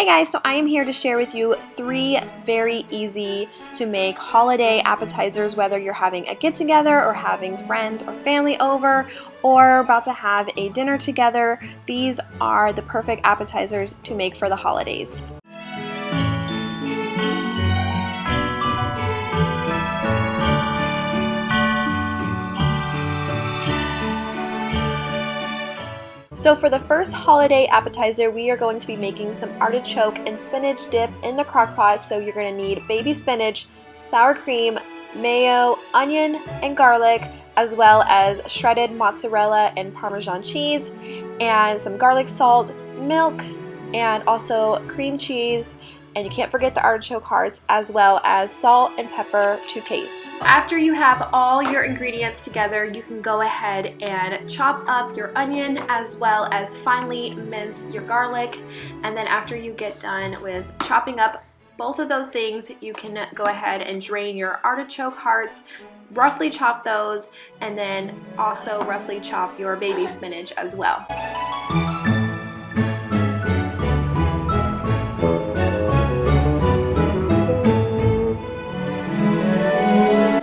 Hey guys, so I am here to share with you 3 very easy to make holiday appetizers, whether you're having a get-together or having friends or family over or about to have a dinner together. These are the perfect appetizers to make for the holidays. So for the first holiday appetizer, we are going to be making some artichoke and spinach dip in the crock pot. So you're going to need baby spinach, sour cream, mayo, onion, and garlic, as well as shredded mozzarella and Parmesan cheese, and some garlic salt, milk, and also cream cheese. And you can't forget the artichoke hearts, as well as salt and pepper to taste. After you have all your ingredients together, you can go ahead and chop up your onion as well as finely mince your garlic. And then after you get done with chopping up both of those things, you can go ahead and drain your artichoke hearts, roughly chop those, and then also roughly chop your baby spinach as well.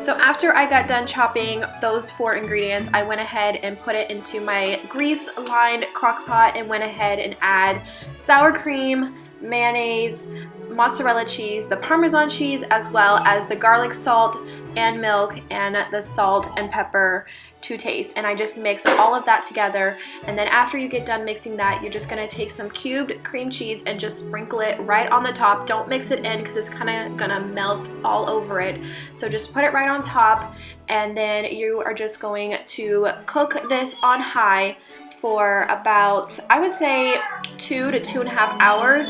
So after I got done chopping those 4 ingredients, I went ahead and put it into my grease-lined crock pot and went ahead and add sour cream, mayonnaise, mozzarella cheese, the Parmesan cheese, as well as the garlic salt and milk and the salt and pepper to taste. And I just mix all of that together, and then after you get done mixing that, you're just gonna take some cubed cream cheese and just sprinkle it right on the top. Don't mix it in because it's kind of gonna melt all over it. So just put it right on top, and then you are just going to cook this on high for about, I would say, 2 to 2.5 hours.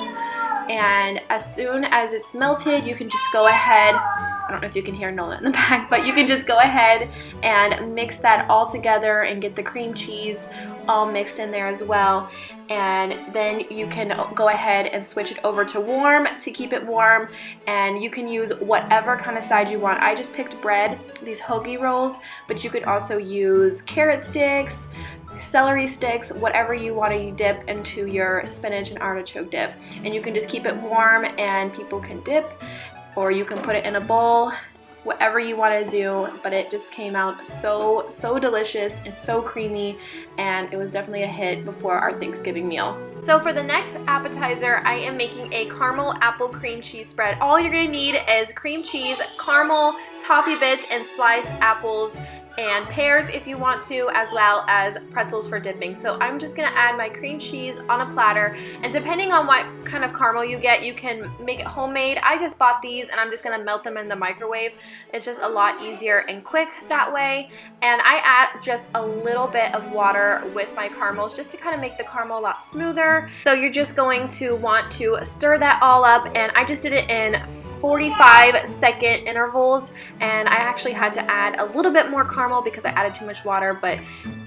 And as soon as it's melted, you can just go ahead, I don't know if you can hear Nola in the back, but you can just go ahead and mix that all together and get the cream cheese all mixed in there as well. And then you can go ahead and switch it over to warm to keep it warm, and you can use whatever kind of side you want. I just picked bread, these hoagie rolls, but you could also use carrot sticks, celery sticks, whatever you want to dip into your spinach and artichoke dip. And you can just keep it warm and people can dip, or you can put it in a bowl, whatever you want to do. But it just came out so delicious and so creamy, and it was definitely a hit before our Thanksgiving meal. So for the next appetizer, I am making a caramel apple cream cheese spread. All you're going to need is cream cheese, caramel, toffee bits, and sliced apples, and pears if you want to, as well as pretzels for dipping. So I'm just gonna add my cream cheese on a platter, and depending on what kind of caramel you get, you can make it homemade. I just bought these and I'm just gonna melt them in the microwave. It's just a lot easier and quick that way. And I add just a little bit of water with my caramels just to kind of make the caramel a lot smoother. So you're just going to want to stir that all up, and I just did it in 45-second intervals, and I actually had to add a little bit more caramel because I added too much water, but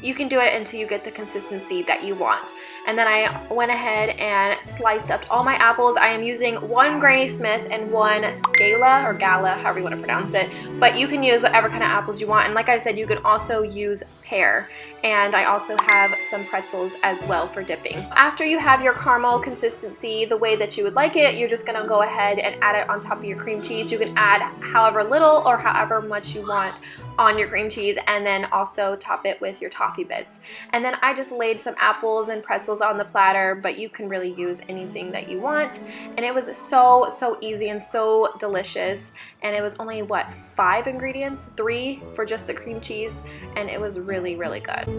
you can do it until you get the consistency that you want. And then I went ahead and sliced up all my apples. I am using 1 Granny Smith and 1 Gala, or Gala, however you want to pronounce it, but you can use whatever kind of apples you want. And like I said, you can also use pear. And I also have some pretzels as well for dipping. After you have your caramel consistency the way that you would like it, you're just gonna go ahead and add it on top of your cream cheese. You can add however little or however much you want on your cream cheese, and then also top it with your toffee bits. And then I just laid some apples and pretzels on the platter, but you can really use anything that you want. And it was so easy and so delicious. And it was only, what, 5 ingredients? 3 for just the cream cheese, and it was really good.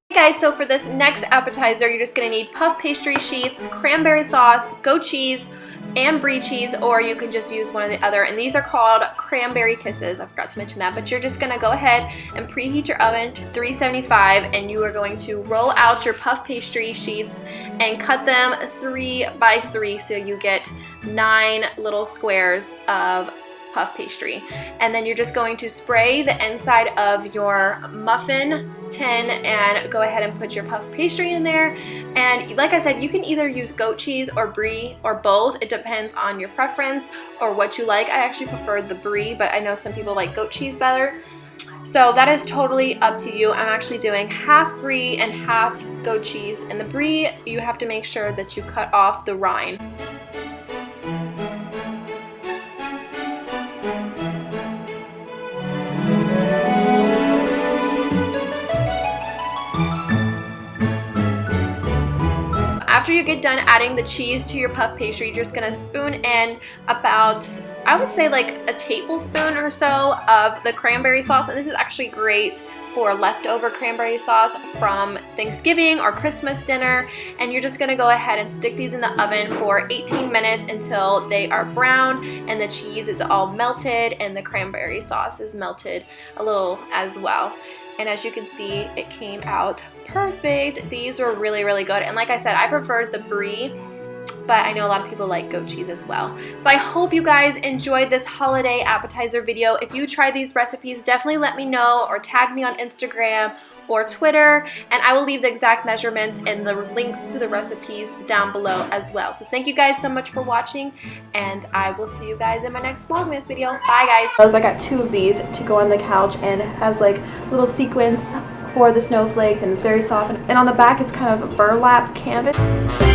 Hey guys, so for this next appetizer, you're just gonna need puff pastry sheets, cranberry sauce, goat cheese, and brie cheese, or you can just use one or the other. And these are called cranberry kisses. I forgot to mention that, but you're just gonna go ahead and preheat your oven to 375, and you are going to roll out your puff pastry sheets and cut them 3 by 3 so you get 9 little squares of puff pastry. And then you're just going to spray the inside of your muffin tin and go ahead and put your puff pastry in there. And like I said, you can either use goat cheese or brie or both. It depends on your preference or what you like. I actually prefer the brie, but I know some people like goat cheese better. So that is totally up to you. I'm actually doing half brie and half goat cheese. And the brie, you have to make sure that you cut off the rind. After you get done adding the cheese to your puff pastry, you're just gonna spoon in about, I would say like a tablespoon or so of the cranberry sauce. And this is actually great for leftover cranberry sauce from Thanksgiving or Christmas dinner. And you're just gonna go ahead and stick these in the oven for 18 minutes until they are brown and the cheese is all melted and the cranberry sauce is melted a little as well. And as you can see, it came out perfect. These were really, really good. And like I said, I preferred the brie, but I know a lot of people like goat cheese as well. So I hope you guys enjoyed this holiday appetizer video. If you try these recipes, definitely let me know or tag me on Instagram or Twitter, and I will leave the exact measurements and the links to the recipes down below as well. So thank you guys so much for watching, and I will see you guys in my next Vlogmas video. Bye guys. I got 2 of these to go on the couch, and it has like little sequins for the snowflakes, and it's very soft, and on the back it's kind of a burlap canvas.